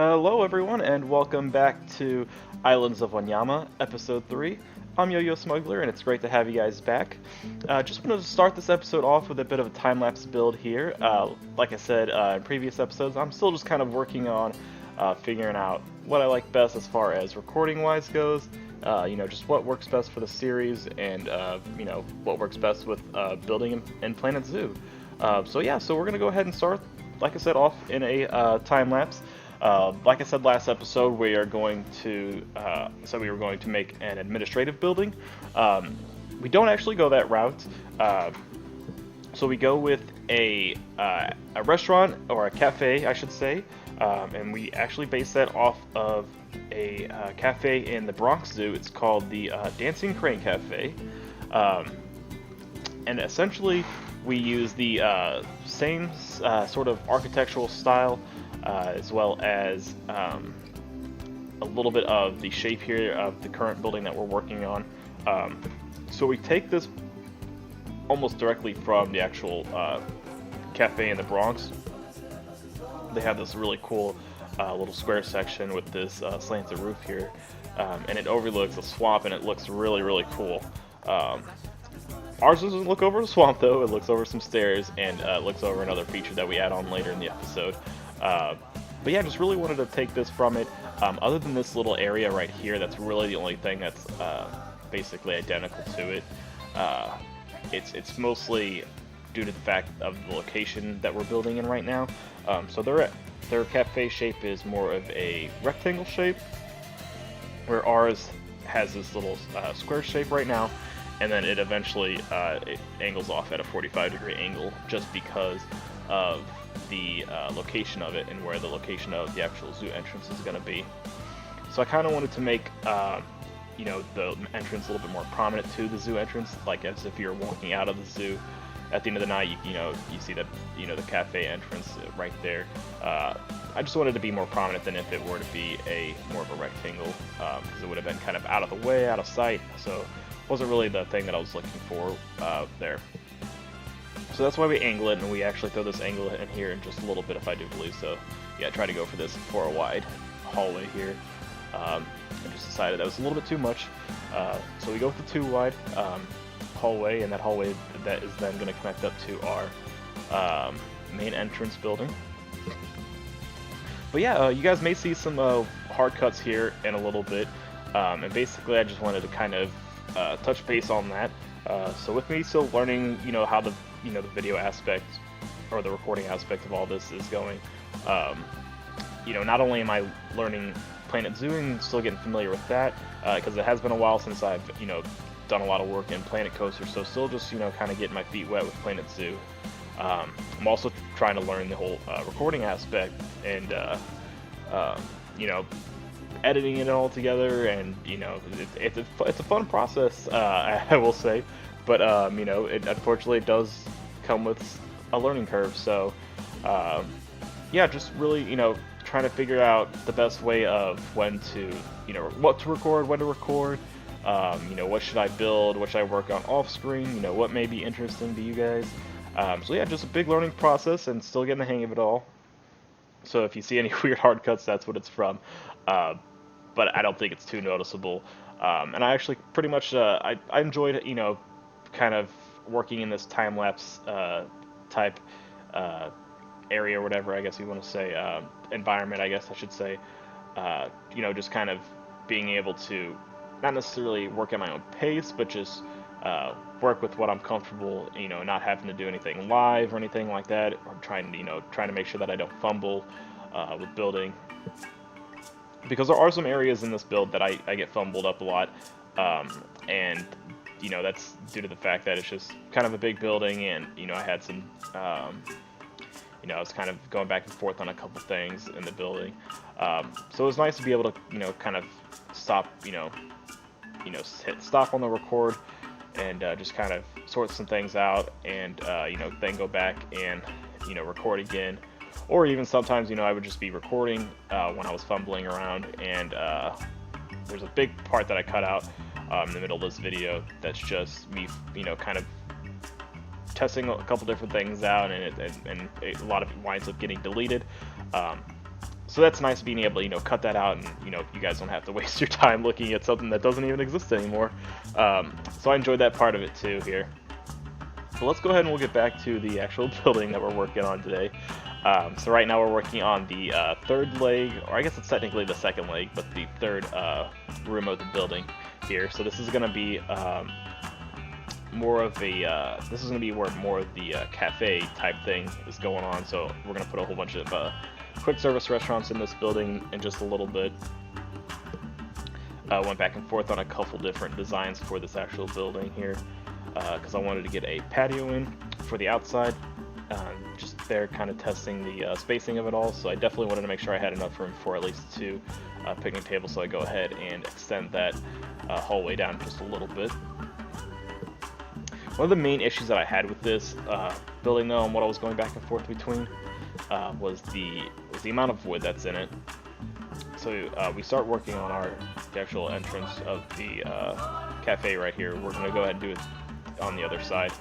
Hello everyone and welcome back to Islands of Wanyama, Episode 3. I'm yoyosmugglerr and it's great to have you guys back. Just wanted to start this episode off with a bit of a time-lapse build here. Like I said in previous episodes, I'm still just kind of working on figuring out what I like best as far as recording-wise goes. Just what works best for the series and, what works best with building in Planet Zoo. So we're going to go ahead and start, like I said, off in a time-lapse. Like I said last episode, we were going to make an administrative building. We don't actually go that route. So we go with a restaurant or a cafe, I should say, and we actually base that off of a cafe in the Bronx Zoo. It's called the Dancing Crane Cafe, and essentially we use the same sort of architectural style. As well as a little bit of the shape here of the current building that we're working on. So we take this almost directly from the actual cafe in the Bronx. They have this really cool little square section with this slanted roof here, and it overlooks a swamp, and it looks really, really cool. Ours doesn't look over the swamp though, it looks over some stairs, and looks over another feature that we add on later in the episode. But yeah, just really wanted to take this from it. Other than this little area right here, that's really the only thing that's basically identical to it. It's mostly due to the fact of the location that we're building in right now. So their cafe shape is more of a rectangle shape, where ours has this little square shape right now, and then it eventually it angles off at a 45-degree angle just because of the location of it and where the location of the actual zoo entrance is going to be. So I kind of wanted to make the entrance a little bit more prominent to the zoo entrance, like as if you're walking out of the zoo at the end of the night, you see that the cafe entrance right there. I just wanted to be more prominent than if it were to be more of a rectangle, because it would have been kind of out of the way, out of sight, so it wasn't really the thing that I was looking for there. So that's why we angle it, and we actually throw this angle in here in just a little bit, if I do believe so. Yeah, try to go for this 4-wide hallway here. I just decided that was a little bit too much. So we go with the 2-wide hallway, and that hallway that is then going to connect up to our main entrance building. But yeah, you guys may see some hard cuts here in a little bit, and basically I just wanted to kind of touch base on that. So with me still learning, how the video aspect or the recording aspect of all this is going, not only am I learning Planet Zoo and still getting familiar with that, because it has been a while since I've, done a lot of work in Planet Coaster, so still just, kind of getting my feet wet with Planet Zoo. I'm also trying to learn the whole recording aspect and, editing it all together, and it's a fun process, I will say, but it unfortunately does come with a learning curve. So just really trying to figure out the best way of when to what to record, when to record, what should I build, what should I work on off screen, what may be interesting to you guys. So yeah, just a big learning process and still getting the hang of it all. So if you see any weird hard cuts, that's what it's from. But I don't think it's too noticeable. And I actually pretty much, I enjoyed, kind of working in this time-lapse type area or whatever, I guess you want to say, environment, I guess I should say. Just kind of being able to not necessarily work at my own pace, but just work with what I'm comfortable, not having to do anything live or anything like that, or trying to make sure that I don't fumble with building. Because there are some areas in this build that I get fumbled up a lot, and that's due to the fact that it's just kind of a big building, and I had some I was kind of going back and forth on a couple things in the building, so it was nice to be able to kind of stop, hit stop on the record and just kind of sort some things out, and then go back and record again. Or even sometimes, I would just be recording when I was fumbling around, and there's a big part that I cut out in the middle of this video that's just me, kind of testing a couple different things out, and a lot of it winds up getting deleted. So that's nice being able to, cut that out, and you guys don't have to waste your time looking at something that doesn't even exist anymore. So I enjoyed that part of it too here. So let's go ahead and we'll get back to the actual building that we're working on today. So right now we're working on the third leg, or I guess it's technically the second leg, but the third room of the building here. So this is going to be more of a, this is going to be where more of the cafe type thing is going on. So we're going to put a whole bunch of quick service restaurants in this building in just a little bit. Went back and forth on a couple different designs for this actual building here, because I wanted to get a patio in for the outside. Just there kind of testing the spacing of it all, so I definitely wanted to make sure I had enough room for at least 2 picnic tables, so I go ahead and extend that hallway down just a little bit. One of the main issues that I had with this building, though, and what I was going back and forth between, was the amount of wood that's in it. So we start working on the actual entrance of the cafe right here. We're going to go ahead and do it on the other side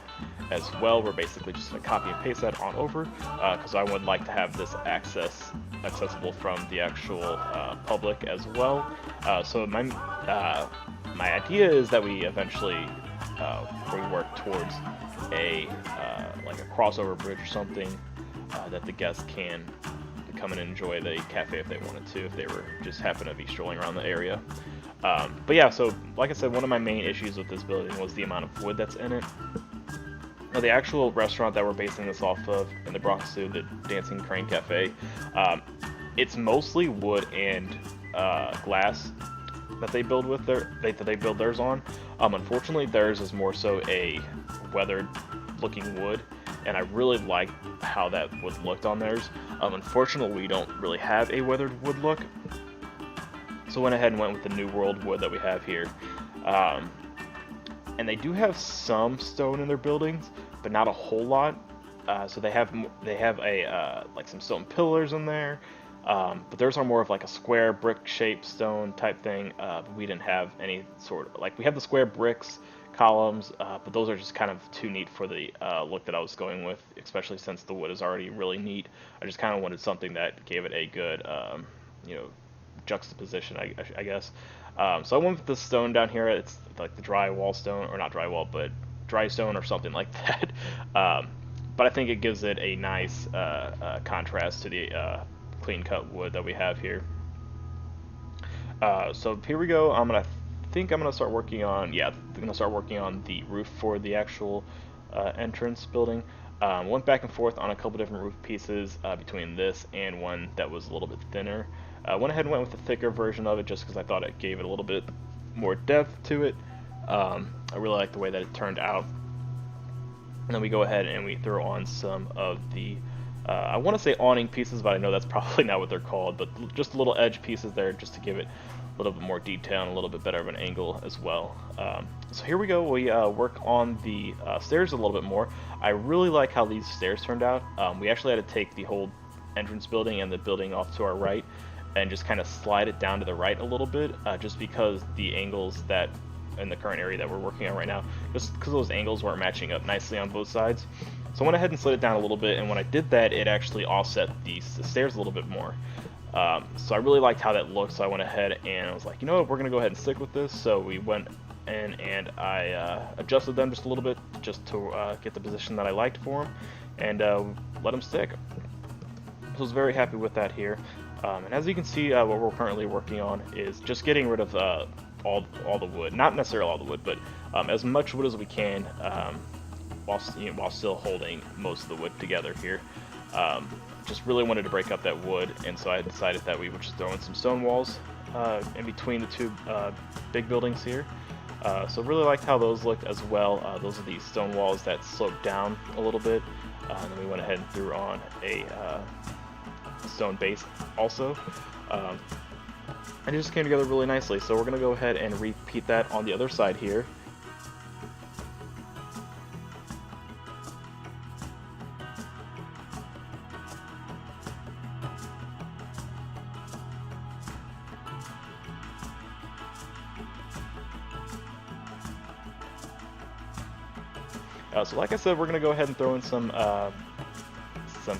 as well. We're basically just going to copy and paste that on over, because I would like to have this accessible from the actual public as well. So my idea is that we eventually we work towards a like a crossover bridge or something, that the guests can come and enjoy the cafe if they wanted to, if they were just happen to be strolling around the area. But yeah, so like I said, one of my main issues with this building was the amount of wood that's in it. Now, the actual restaurant that we're basing this off of in the Bronx Zoo, the Dancing Crane Cafe, it's mostly wood and glass that they build with they build theirs on. Unfortunately, theirs is more so a weathered looking wood, and I really liked how that wood looked on theirs. Unfortunately, we don't really have a weathered wood look, so I went ahead and went with the New World wood that we have here. And they do have some stone in their buildings, but not a whole lot. So they have a like some stone pillars in there, but theirs are more of like a square brick shaped stone type thing. But we didn't have any sort of, like, we have the square bricks columns, but those are just kind of too neat for the look that I was going with, especially since the wood is already really neat. I just kind of wanted something that gave it a good juxtaposition, I guess. So I went with the stone down here. It's like the drywall stone, or not drywall, but dry stone or something like that. But I think it gives it a nice contrast to the clean cut wood that we have here. So here we go. I think I'm gonna start working on, I'm gonna start working on the roof for the actual entrance building. Went back and forth on a couple different roof pieces between this and one that was a little bit thinner. Went ahead and went with the thicker version of it just because I thought it gave it a little bit more depth to it. I really like the way that it turned out. And then we go ahead and we throw on some of the, I want to say awning pieces, but I know that's probably not what they're called, but just little edge pieces there just to give it a little bit more detail and a little bit better of an angle as well. So here we go. We work on the stairs a little bit more. I really like how these stairs turned out. We actually had to take the whole entrance building and the building off to our right and just kind of slide it down to the right a little bit, just because the angles that in the current area that we're working on right now, just because those angles weren't matching up nicely on both sides. So I went ahead and slid it down a little bit, and when I did that, it actually offset the stairs a little bit more. So I really liked how that looked, so I went ahead and I was like, you know what, we're going to go ahead and stick with this. So we went in and I adjusted them just a little bit just to get the position that I liked for them, and let them stick. So I was very happy with that here. And as you can see, what we're currently working on is just getting rid of all the wood. Not necessarily all the wood, but as much wood as we can, while still holding most of the wood together here. Just really wanted to break up that wood, and so I decided that we would just throw in some stone walls in between the two big buildings here. So really liked how those looked as well. Those are the stone walls that slope down a little bit, and then we went ahead and threw on a stone base also, and it just came together really nicely. So we're going to go ahead and repeat that on the other side here. So like I said, we're going to go ahead and throw in some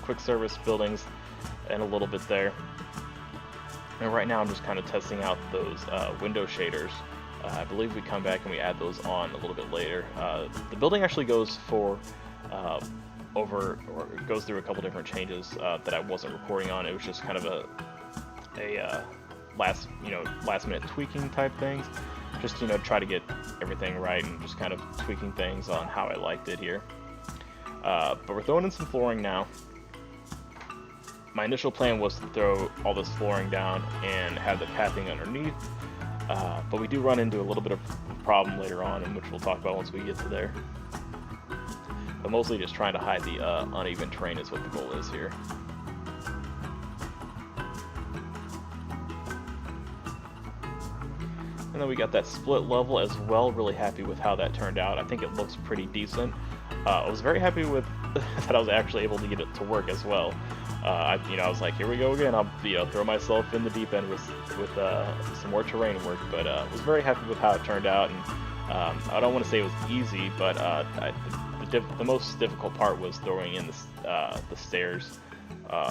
quick service buildings and a little bit there. And right now I'm just kind of testing out those window shaders. I believe we come back and we add those on a little bit later. The building actually goes for it goes through a couple different changes that I wasn't recording on. It was just kind of a last minute tweaking type things, just try to get everything right and just kind of tweaking things on how I liked it here. But we're throwing in some flooring now. My initial plan was to throw all this flooring down and have the pathing underneath, but we do run into a little bit of a problem later on, and which we'll talk about once we get to there. But mostly just trying to hide the uneven terrain is what the goal is here. And then we got that split level as well. Really happy with how that turned out. I think it looks pretty decent. I was very happy with that I was actually able to get it to work as well. I was like, here we go again. I'll throw myself in the deep end with some more terrain work. But was very happy with how it turned out. And I don't want to say it was easy, but the most difficult part was throwing in the stairs,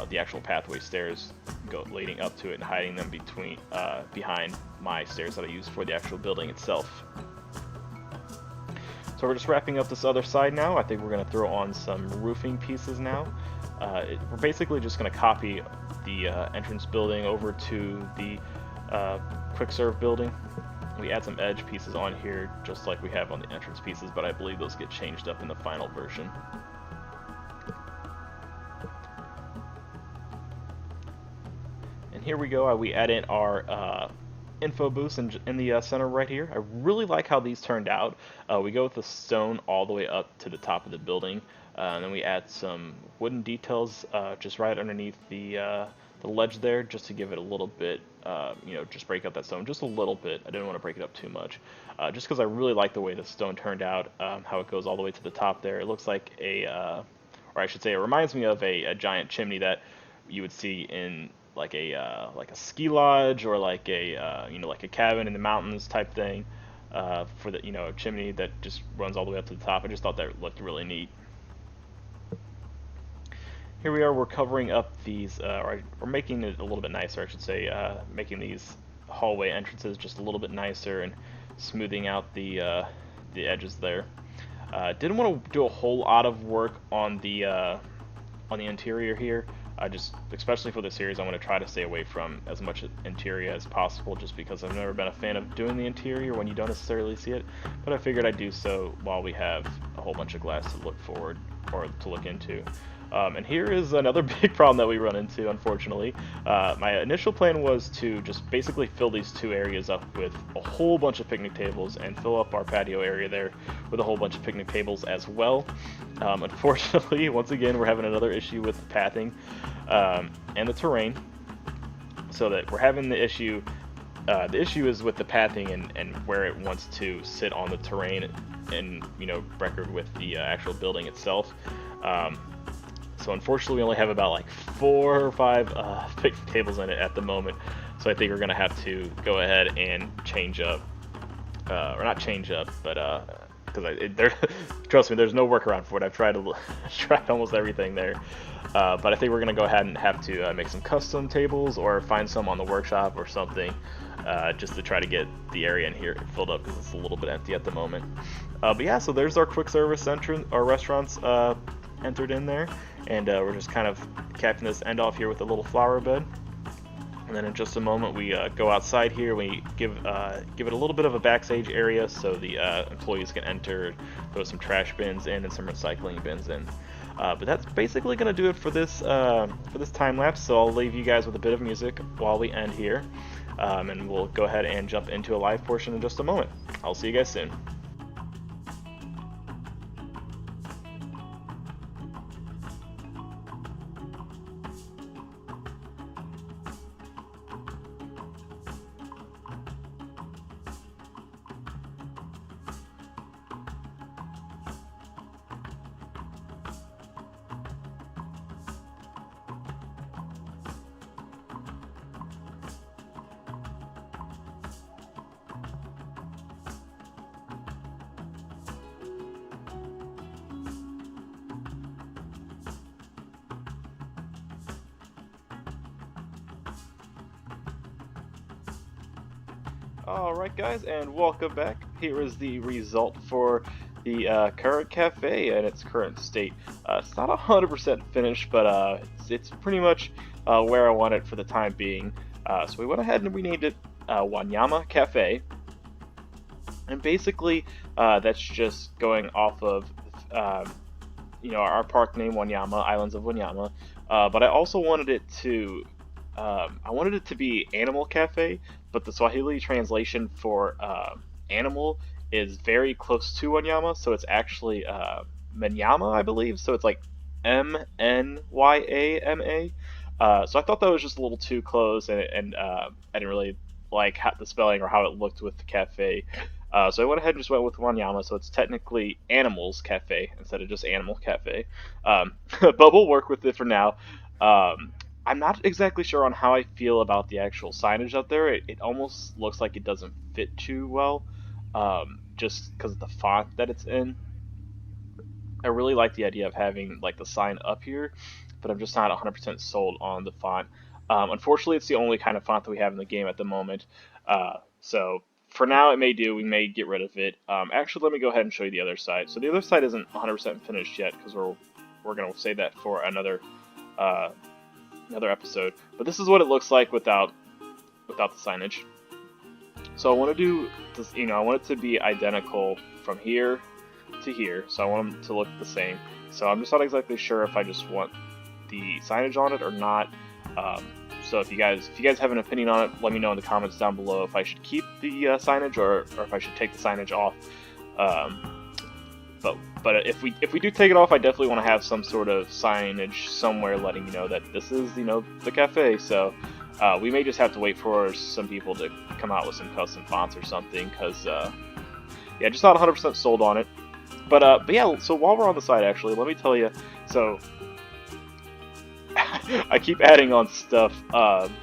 the actual pathway stairs leading up to it, and hiding them behind my stairs that I used for the actual building itself. So we're just wrapping up this other side now. I think we're going to throw on some roofing pieces now. We're basically just going to copy the entrance building over to the quick serve building. We add some edge pieces on here just like we have on the entrance pieces, but I believe those get changed up in the final version. And here we go. We add in our info booths in the center right here. I really like how these turned out. We go with the stone all the way up to the top of the building, and then we add some wooden details just right underneath the ledge there, just to give it a little bit, just break up that stone just a little bit. I didn't want to break it up too much, just because I really like the way the stone turned out, how it goes all the way to the top there. It looks like or I should say, it reminds me of a giant chimney that you would see in like a ski lodge, or like a cabin in the mountains type thing, for the a chimney that just runs all the way up to the top. I just thought that looked really neat. Here we are. We're covering up these, or we're making it a little bit nicer, I should say, making these hallway entrances just a little bit nicer and smoothing out the edges there. Didn't want to do a whole lot of work on the interior here. Especially for this series, I want to try to stay away from as much interior as possible, just because I've never been a fan of doing the interior when you don't necessarily see it. But I figured I'd do so while we have a whole bunch of glass to look forward, or to look into. And here is another big problem that we run into, unfortunately. My initial plan was to just basically fill these two areas up with a whole bunch of picnic tables, and fill up our patio area there with a whole bunch of picnic tables as well. Unfortunately, once again, we're having another issue with the pathing and the terrain, so that we're having the issue. The issue is with the pathing and where it wants to sit on the terrain, and record with the actual building itself. So unfortunately, we only have about like 4 or 5 picnic tables in it at the moment. So I think we're gonna have to go ahead and change up, or not change up, but because trust me, there's no workaround for it. I've tried almost everything there, but I think we're gonna go ahead and have to make some custom tables, or find some on the workshop or something, just to try to get the area in here filled up, because it's a little bit empty at the moment. But yeah, so there's our quick service entrance, our restaurants entered in there, and we're just kind of capping this end off here with a little flower bed. And then in just a moment, we go outside here. We give it a little bit of a backstage area so the employees can enter, throw some trash bins in and some recycling bins in. But that's basically going to do it for this time lapse. So I'll leave you guys with a bit of music while we end here, and we'll go ahead and jump into a live portion in just a moment. I'll see you guys soon. Alright guys, and welcome back. Here is the result for the current cafe and its current state. It's not 100% finished, but it's pretty much where I want it for the time being. So we went ahead and renamed it Wanyama Cafe. And basically, that's just going off of our park name Wanyama, Islands of Wanyama. But I also wanted it to be Animal Cafe, but the Swahili translation for animal is very close to Wanyama, so it's actually Manyama, I believe. So it's like Mnyama. So I thought that was just a little too close, and I didn't really like the spelling or how it looked with the cafe. So I went ahead and just went with Wanyama, so it's technically Animals Cafe instead of just Animal Cafe. But we'll work with it for now. I'm not exactly sure on how I feel about the actual signage out there. It almost looks like it doesn't fit too well, just because of the font that it's in. I really like the idea of having like the sign up here, but I'm just not 100% sold on the font. Unfortunately, it's the only kind of font that we have in the game at the moment. So for now, it may do. We may get rid of it. Actually, let me go ahead and show you the other side. So the other side isn't 100% finished yet because we're gonna save that for uh, another episode. But this is what it looks like without the signage. So I want to do this, I want it to be identical from here to here. So I want them to look the same. So I'm just not exactly sure if I just want the signage on it or not. So if you guys have an opinion on it, let me know in the comments down below if I should keep the signage or if I should take the signage off. But if we do take it off, I definitely want to have some sort of signage somewhere letting you know that this is the cafe. So we may just have to wait for some people to come out with some custom fonts or something, because yeah, just not 100% sold on it. But yeah, so while we're on the site, actually, let me tell you. So I keep adding on stuff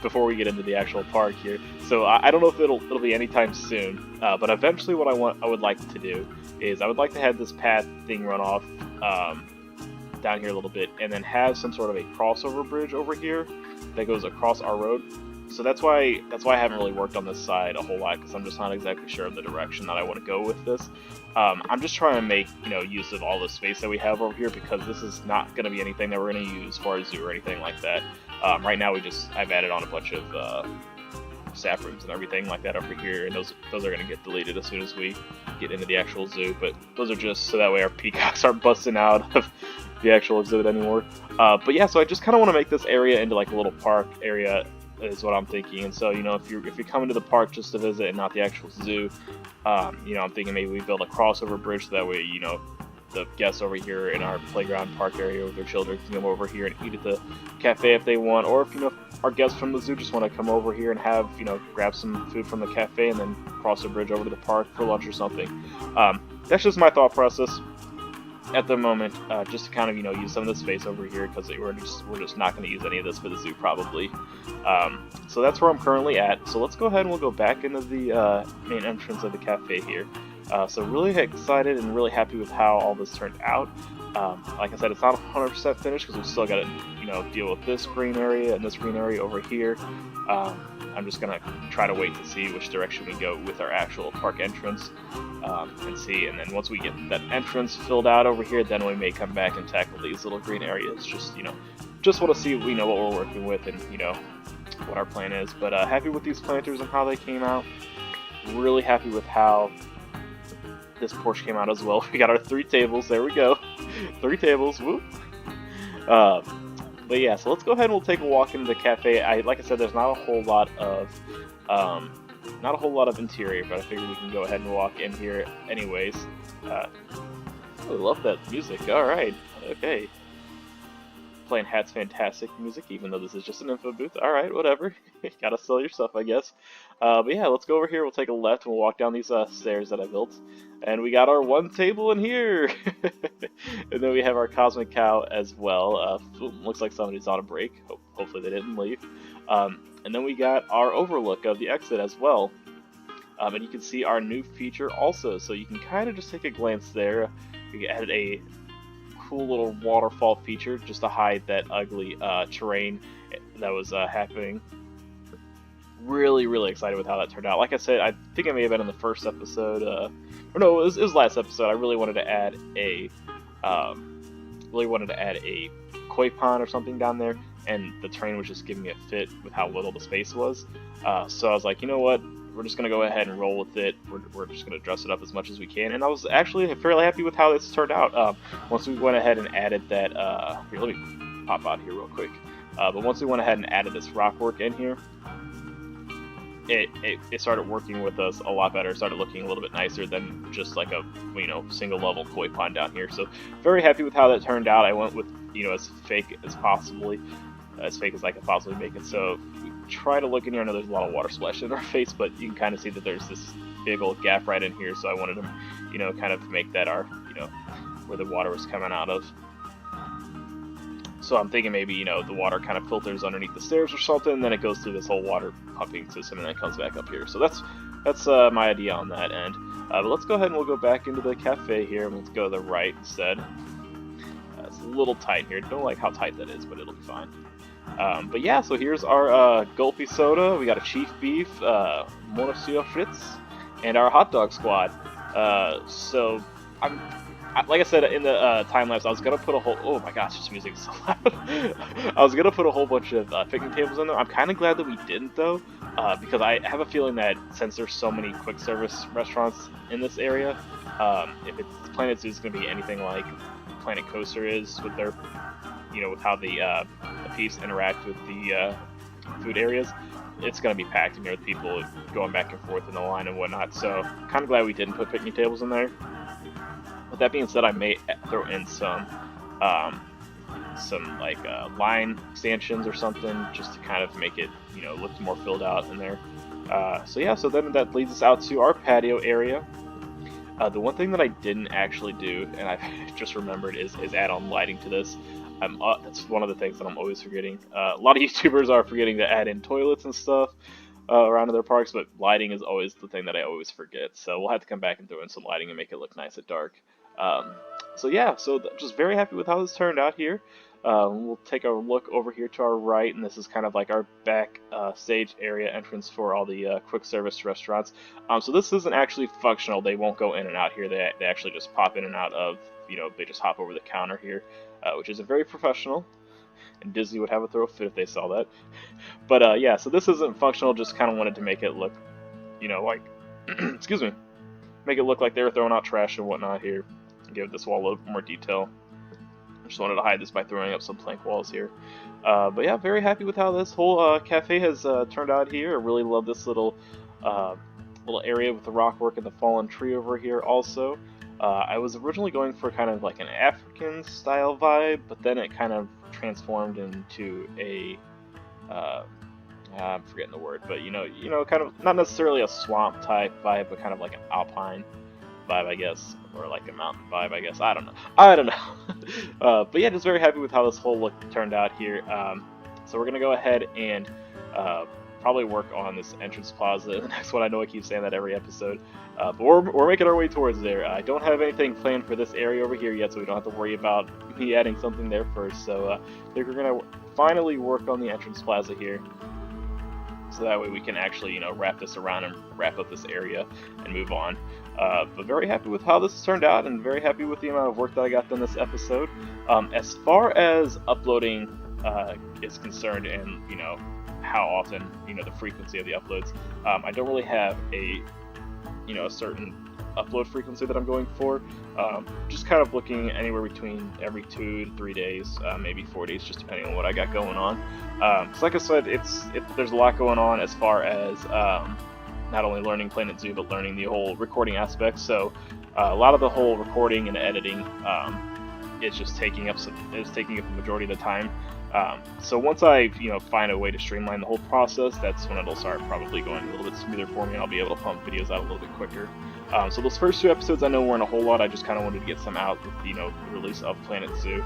before we get into the actual park here. So I don't know if it'll be anytime soon. But eventually, what I would like to do is I would like to have this path thing run off down here a little bit, and then have some sort of a crossover bridge over here that goes across our road. So that's why I haven't really worked on this side a whole lot, because I'm just not exactly sure of the direction that I want to go with this. I'm just trying to make use of all the space that we have over here, because this is not going to be anything that we're going to use for a zoo or anything like that. Right now I've added on a bunch of staff rooms and everything like that over here, and those are going to get deleted as soon as we get into the actual zoo. But those are just so that way our peacocks aren't busting out of the actual exhibit anymore. But yeah, so I just kind of want to make this area into like a little park area, is what I'm thinking. And so if you're coming to the park just to visit and not the actual zoo, I'm thinking maybe we build a crossover bridge, so that way the guests over here in our playground park area with their children can come over here and eat at the cafe if they want, or if our guests from the zoo just want to come over here and have grab some food from the cafe and then cross the bridge over to the park for lunch or something. That's just my thought process at the moment, just to kind of use some of the space over here, because we're just not going to use any of this for the zoo probably. So that's where I'm currently at. So let's go ahead and we'll go back into the main entrance of the cafe here. So really excited and really happy with how all this turned out. Like I said, it's not 100% finished because we still got to deal with this green area and this green area over here. I'm just gonna try to wait to see which direction we go with our actual park entrance, and see. And then once we get that entrance filled out over here, then we may come back and tackle these little green areas. Just want to see what we're working with, and what our plan is. But happy with these planters and how they came out. Really happy with how this porch came out as well. We got our 3 tables. There we go. 3 tables. Whoop. But yeah, so let's go ahead and we'll take a walk into the cafe. Like I said, there's not a whole lot of interior, but I figured we can go ahead and walk in here anyways. I love that music. All right, okay. Playing Hat's Fantastic music, even though this is just an info booth. All right, whatever. Gotta sell your stuff, I guess. But yeah, let's go over here. We'll take a left and we'll walk down these stairs that I built. And we got our 1 table in here. And then we have our Cosmic Cow as well. Looks like somebody's on a break. Hopefully they didn't leave. And then we got our overlook of the exit as well. And you can see our new feature also. So you can kind of just take a glance there. We added a cool little waterfall feature just to hide that ugly terrain that was happening really excited with how that turned out. Like I said, I think it may have been in the first episode, or no, it was last episode. I really wanted to add a koi pond or something down there, and the terrain was just giving me a fit with how little the space was. So I was like, you know what? We're just gonna go ahead and roll with it. We're just gonna dress it up as much as we can, and I was actually fairly happy with how this turned out. Once we went ahead and added that, here, let me pop out here real quick. But once we went ahead and added this rock work in here, it started working with us a lot better. It started looking a little bit nicer than just like a single level koi pond down here. So very happy with how that turned out. I went with as fake as I could possibly make it. So if we try to look in here, I know there's a lot of water splashing in our face, but you can kind of see that there's this big old gap right in here. So I wanted to kind of make that our where the water was coming out of. So I'm thinking maybe, the water kind of filters underneath the stairs or something, and then it goes through this whole water pumping system and then it comes back up here. So that's my idea on that end. But let's go ahead and we'll go back into the cafe here, and let's go to the right instead. It's a little tight here. Don't like how tight that is, but it'll be fine. But yeah, so here's our gulpy soda. We got a chief beef, Monsieur Fritz, and our hot dog squad. So like I said in the time lapse, I was gonna put a whole. Oh my gosh, this music is so loud. I was gonna put a whole bunch of picnic tables in there. I'm kind of glad that we didn't though, because I have a feeling that since there's so many quick service restaurants in this area, if Planet Zoo is gonna be anything like Planet Coaster is with their, with how the peeps interact with the food areas, it's gonna be packed in here with people going back and forth in the line and whatnot. So kind of glad we didn't put picnic tables in there. With that being said, I may throw in some like line stanchions or something just to kind of make it look more filled out in there. So yeah, so then that leads us out to our patio area. The one thing that I didn't actually do, and I just remembered, is add on lighting to this. That's one of the things that I'm always forgetting. A lot of YouTubers are forgetting to add in toilets and stuff around in their parks, but lighting is always the thing that I always forget. So we'll have to come back and throw in some lighting and make it look nice at dark. So yeah, just very happy with how this turned out here. We'll take a look over here to our right, and this is kind of like our back stage area entrance for all the quick service restaurants. So this isn't actually functional. They won't go in and out here. They actually just pop in and out of, they just hop over the counter here, which isn't very professional. And Disney would have a throw fit if they saw that. But yeah, so this isn't functional. Just kind of wanted to make it look, like, excuse me, make it look like they were throwing out trash and whatnot here. Give this wall a little more detail. Just wanted to hide this by throwing up some plank walls here. But yeah, very happy with how this whole cafe has turned out here. I really love this little area with the rock work and the fallen tree over here also. I was originally going for kind of like an African style vibe, but then it kind of transformed into a I'm forgetting the word, but kind of not necessarily a swamp type vibe, but kind of like an alpine vibe, I guess, or like a mountain vibe, I guess. I don't know. But yeah, just very happy with how this whole look turned out here. So we're gonna go ahead and probably work on this entrance plaza. The next one, I know I keep saying that every episode, but we're making our way towards there. I don't have anything planned for this area over here yet, so we don't have to worry about me adding something there first. So I think we're gonna finally work on the entrance plaza here. So that way we can actually, wrap this around and wrap up this area and move on. But very happy with how this turned out, and very happy with the amount of work that I got done this episode. As far as uploading is concerned, and how often, the frequency of the uploads, I don't really have a certain upload frequency that I'm going for. Just kind of looking anywhere between every 2 to 3 days, maybe 4 days, just depending on what I got going on. So like I said, there's a lot going on as far as not only learning Planet Zoo, but learning the whole recording aspect. So a lot of the whole recording and editing is just taking up the majority of the time. So once I find a way to streamline the whole process, that's when it'll start probably going a little bit smoother for me, and I'll be able to pump videos out a little bit quicker. So those first 2 episodes, I know weren't a whole lot. I just kind of wanted to get some out with the release of Planet Zoo.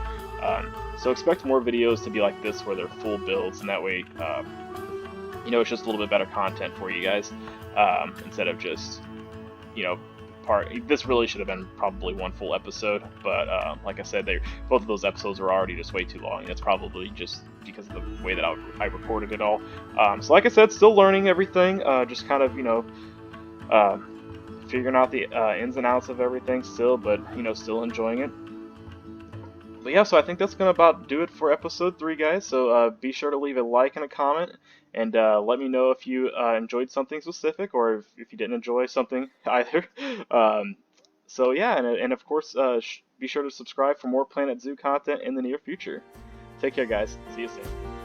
So expect more videos to be like this, where they're full builds, and that way it's just a little bit better content for you guys, instead of just part. This really should have been probably one full episode, but like I said, both of those episodes are already just way too long. That's probably just because of the way that I recorded it all. So like I said, still learning everything. Just kind of uh, figuring out the ins and outs of everything still, but still enjoying it. But yeah, so I think that's gonna about do it for episode 3, guys. So be sure to leave a like and a comment, and let me know if you enjoyed something specific or if you didn't enjoy something either. um, so yeah, and of course, be sure to subscribe for more Planet Zoo content in the near future. Take care, guys. See you soon.